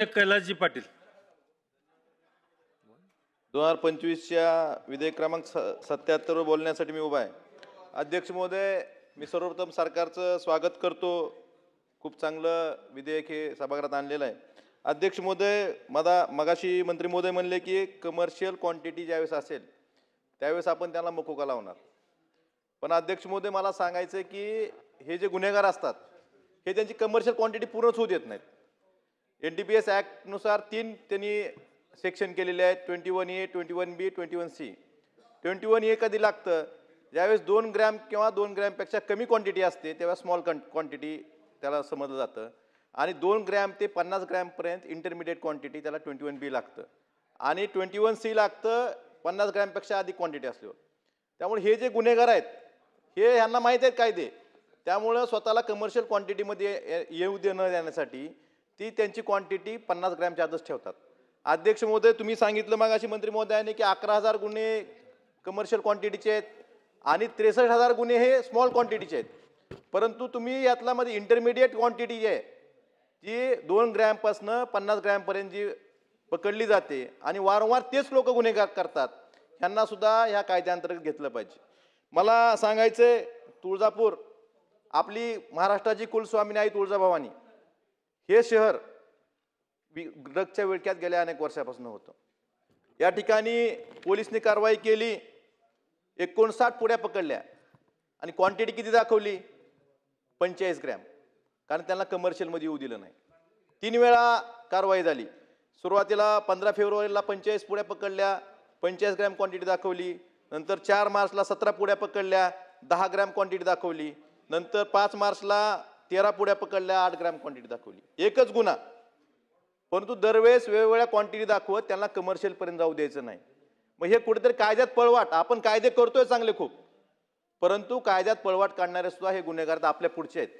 कैलासजी पाटील. 2025च्या विधेयक क्रमांक 77 बोलण्यासाठी मी उभा आहे. अध्यक्ष महोदय, मी सर्वप्रथम सरकारचं स्वागत करतो. खूप चांगलं विधेयक हे सभागृहात आणलेलं आहे. अध्यक्ष महोदय, मगाशी मंत्री महोदय म्हणले की कमर्शियल क्वांटिटी ज्यावेळेस असेल त्यावेळेस आपण त्याला मकोका लावणार. पण अध्यक्ष महोदय, मला सांगायचं की हे जे गुन्हेगार असतात हे त्यांची कमर्शियल क्वांटिटी पूर्णच होऊ देत नाहीत. NDPS ॲक्टनुसार 3 त्यांनी सेक्शन केलेले आहेत, 21A, 21B, 21C. 21A कधी लागतं? ज्यावेळेस 2 ग्रॅम किंवा 2 ग्रॅमपेक्षा कमी क्वांटिटी असते तेव्हा स्मॉल क्वांटिटी त्याला समजलं जातं. आणि 2 ग्रॅम ते 50 ग्रॅमपर्यंत इंटरमिडिएट क्वांटिटी त्याला 21B लागतं. आणि 21C लागतं 50 ग्रॅमपेक्षा अधिक क्वांटिटी असल्यावर. त्यामुळे हे जे गुन्हेगार आहेत हे ह्यांना माहीत आहेत कायदे. त्यामुळं स्वतःला कमर्शियल क्वांटिटीमध्ये येऊ न देण्यासाठी ती त्यांची क्वांटिटी 50 ग्रॅमच्या आतच ठेवतात. अध्यक्ष महोदय, तुम्ही सांगितलं मगाशी मंत्री महोदयाने की 11,000 गुन्हे कमर्शियल क्वांटिटीचे आहेत आणि 63,000 गुन्हे हे स्मॉल क्वांटिटीचे आहेत. परंतु तुम्ही यातला मध्ये इंटरमिडिएट क्वांटिटी जी आहे जी 2 ग्रॅमपासून 50 ग्रॅमपर्यंत जी पकडली जाते आणि वारंवार तेच लोक गुन्हेगार करतात, ह्यांना सुद्धा ह्या कायद्याअंतर्गत घेतलं पाहिजे. मला सांगायचंय, तुळजापूर आपली महाराष्ट्राची कुलस्वामिनी आई तुळजाभवानी हे शहर ड्रग्सच्या विळख्यात गेल्या अनेक वर्षापासून होतं. या ठिकाणी पोलिसने कारवाई केली, 59 पुड्या पकडल्या आणि क्वांटिटी किती दाखवली? 45 ग्रॅम. कारण त्यांना कमर्शियलमध्ये येऊ दिलं नाही. 3 वेळा कारवाई झाली. सुरुवातीला 15 फेब्रुवारीला 45 पुड्या पकडल्या, 45 ग्रॅम क्वांटिटी दाखवली. नंतर 4 मार्चला 17 पुड्या पकडल्या, 10 ग्रॅम क्वांटिटी दाखवली. नंतर 5 मार्चला 13 पुड्या पकडल्या, 8 ग्रॅम क्वांटिटी दाखवली. एकच गुन्हा, परंतु दरवेळेस वेगवेगळ्या क्वांटिटी दाखवत त्यांना कमर्शियल पर्यंत जाऊ द्यायचं नाही. मग हे कुठेतरी कायद्यात पळवाट. आपण कायदे करतोय चांगले खूप, परंतु कायद्यात पळवाट काढणारे सुद्धा हे गुन्हेगार आपल्या पुढचे आहेत.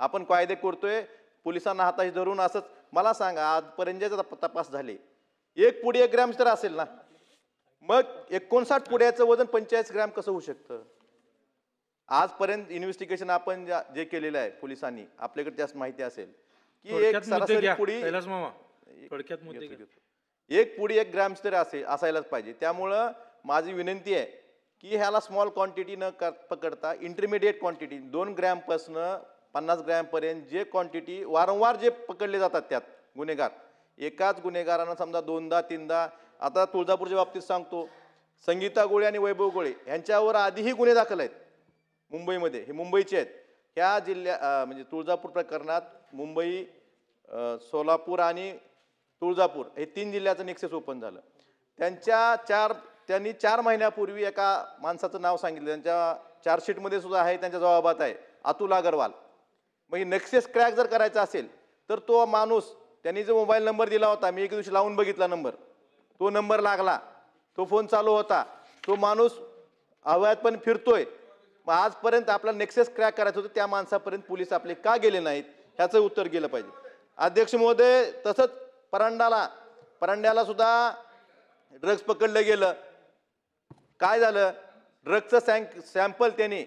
आपण कायदे करतोय, पोलिसांना हाताशी धरून असंच. मला सांगा, आजपर्यंत तपास झाले 1 पुडी 1 ग्रॅम तर असेल ना, मग 59 पुड्याचं वजन 45 ग्रॅम कसं होऊ शकतं? आजपर्यंत इन्व्हेस्टिगेशन आपण जे केलेलं आहे पोलिसांनी, आपल्याकडे जास्त माहिती असेल की एक सरासरी पुडी एक पुडी 1 ग्रॅम तरी असायलाच पाहिजे. त्यामुळं माझी विनंती आहे की ह्याला स्मॉल क्वांटिटी न पकडता इंटरमिडिएट क्वांटिटी 2 ग्रॅमपासून 50 ग्रॅमपर्यंत जे क्वांटिटी वारंवार जे पकडले जातात त्यात गुन्हेगार, एकाच गुन्हेगारांना समजा 2दा 3दा. आता तुळजापूरच्या बाबतीत सांगतो, संगीता गोळे आणि वैभव गोळे यांच्यावर आधीही गुन्हे दाखल आहेत मुंबईमध्ये. हे मुंबईचे आहेत. ह्या म्हणजे तुळजापूर प्रकरणात मुंबई, सोलापूर आणि तुळजापूर हे 3 जिल्ह्याचं नेक्सस ओपन झालं. त्यांनी 4 महिन्यापूर्वी एका माणसाचं नाव सांगितलं, त्यांच्या चार्जशीटमध्ये सुद्धा आहे, त्यांच्या जबाबात आहे, अतुल अग्रवाल. मग हे नेक्सस क्रॅक जर करायचा असेल तर तो माणूस, त्यांनी जो मोबाईल नंबर दिला होता, मी एक दिवशी लावून बघितला नंबर, तो नंबर लागला, तो फोन चालू होता, तो माणूस अवैध पण फिरतोय. मग आजपर्यंत आपला नेक्सस क्रॅक करायचं होतं, त्या माणसापर्यंत पोलीस आपले का गेले नाहीत, ह्याचं उत्तर गेलं पाहिजे. अध्यक्ष महोदय, तसंच परांड्याला सुद्धा ड्रग्ज पकडलं गेलं. काय झालं? ड्रग्जचं सॅम्पल त्यांनी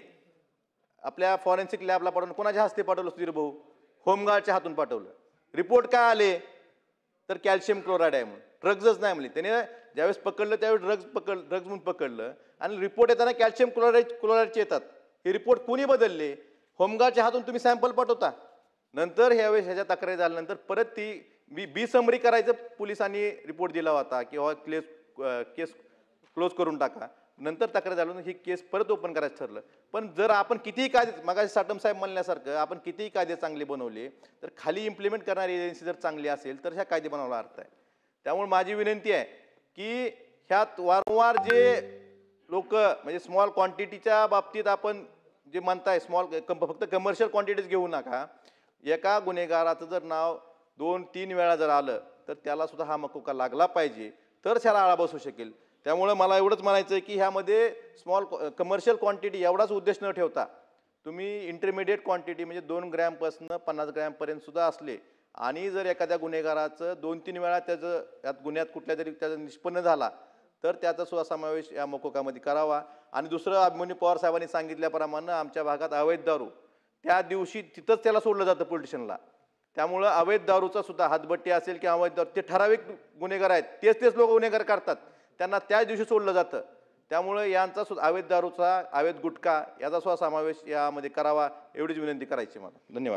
आपल्या फॉरेन्सिक लॅबला पाठवलं. कोणाच्या हस्ते पाठवलं? सुधीर भाऊ होमगार्डच्या हातून पाठवलं. रिपोर्ट काय आले? तर कॅल्शियम क्लोराईड आहे म्हणून, ड्रग्जच नाही म्हणले. त्याने ज्यावेळेस पकडलं त्यावेळेस ड्रग्ज म्हणून पकडलं आणि रिपोर्ट येताना कॅल्शियम क्लोराईडचे येतात. हे रिपोर्ट कोणी बदलले? होमगार्डच्या हातून तुम्ही सॅम्पल पाठवता. नंतर ह्यावेळेस ह्याच्या तक्रारी झाल्यानंतर परत ती बी समरी करायचं पोलिसांनी रिपोर्ट दिला होता किंवा केस क्लोज करून टाका. नंतर तक्रार झाल्यानंतर ही केस परत ओपन करायचं ठरलं. पण जर आपण कितीही कायदे, मगाशी साटम साहेब म्हणल्यासारखं, आपण कितीही कायदे चांगले बनवले तर खाली इम्प्लिमेंट करणारी एजन्सी जर चांगली असेल तर ह्या कायदे बनवला अर्थ आहे. त्यामुळे माझी विनंती आहे की ह्यात वारंवार जे लोक म्हणजे स्मॉल क्वांटिटीच्या बाबतीत आपण जे म्हणताय फक्त कमर्शियल क्वांटिटीज घेऊ नका. एका गुन्हेगाराचं जर नाव 2-3 वेळा जर आलं तर त्याला सुद्धा हा मकोका लागला पाहिजे, तर त्याला आळा बसू शकेल. त्यामुळे मला एवढंच म्हणायचं आहे की ह्यामध्ये कमर्शियल क्वांटिटी एवढाच उद्देश न ठेवता तुम्ही इंटरमिडिएट क्वांटिटी म्हणजे 2 ग्रॅमपासून 50 ग्रॅमपर्यंत सुद्धा असले आणि जर एखाद्या गुन्हेगाराचं 2-3 वेळा त्याचं यात गुन्ह्यात कुठल्या तरी त्याचा निष्पन्न झाला तर त्याचा सुद्धा समावेश या मकोकामध्ये करावा. आणि दुसरं, अभिमन्यू पवार साहेबांनी सांगितल्याप्रमाणे आमच्या भागात अवैध दारू त्या दिवशी तिथंच त्याला सोडलं जातं पोलिटिशियनला. त्यामुळं अवैध दारूचा सुद्धा हातभट्टी असेल किंवा अवैध दारू, ते ठराविक गुन्हेगार आहेत, तेच लोक गुन्हेगार करतात, त्यांना त्याच दिवशी सोडलं जातं. त्यामुळं यांचा सुद्धा अवैध दारूचा, अवैध गुटखा याचा सुद्धा समावेश यामध्ये करावा, एवढीच विनंती करायची मला. धन्यवाद.